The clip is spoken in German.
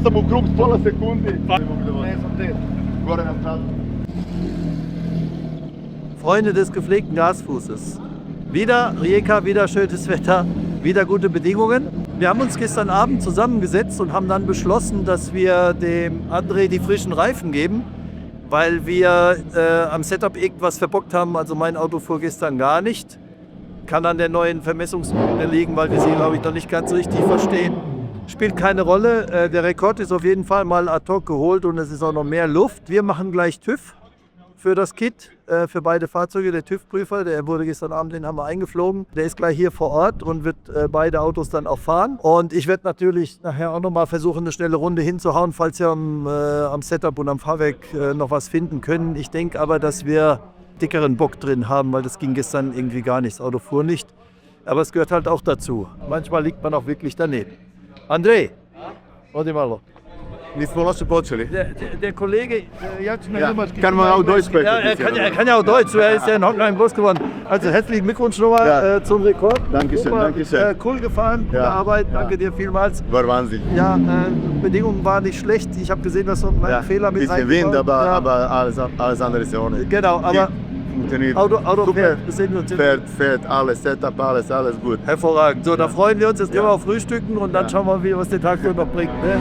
sam u krug s pola sekundi. Freunde des gepflegten Gasfußes. Wieder Rijeka, wieder schönes Wetter, wieder gute Bedingungen. Wir haben uns gestern Abend zusammengesetzt und haben dann beschlossen, dass wir dem Andrej die frischen Reifen geben, weil wir am Setup irgendwas verbockt haben. Also mein Auto fuhr gestern gar nicht. Kann an der neuen Vermessungsmethode liegen, weil wir sie, glaube ich, noch nicht ganz richtig verstehen. Spielt keine Rolle. Der Rekord ist auf jeden Fall mal ad hoc geholt und es ist auch noch mehr Luft. Wir machen gleich TÜV für das Kit, für beide Fahrzeuge. Der TÜV-Prüfer, der wurde gestern Abend, den haben wir eingeflogen. Der ist gleich hier vor Ort und wird beide Autos dann auch fahren. Und ich werde natürlich nachher auch noch mal versuchen, eine schnelle Runde hinzuhauen, falls wir am Setup und am Fahrwerk noch was finden können. Ich denke aber, dass wir dickeren Bock drin haben, weil das ging gestern irgendwie gar nicht. Das Auto fuhr nicht. Aber es gehört halt auch dazu. Manchmal liegt man auch wirklich daneben. Andrej, odi malo. Nismo loše počeli. Der Kollege, Kann man auch Deutsch sprechen? Ja, er kann ja auch Deutsch, er ist ja in Hockenheim groß geworden. Also herzlichen Glückwunsch nochmal zum Rekord. Dankeschön, Super, Dankeschön. Cool gefahren, gute Arbeit, danke dir vielmals. War Wahnsinn. Ja, Bedingungen waren nicht schlecht. Ich habe gesehen, dass so ein Fehler mit bisschen Wind, aber alles andere ist ohne. Genau, aber Funktioniert. Auto fährt, das sehen wir uns. Fährt, alles, Setup, alles gut. Hervorragend. So, da freuen wir uns. Jetzt gehen wir auf Frühstücken und dann schauen wir, was der Tag so noch bringt. Ne?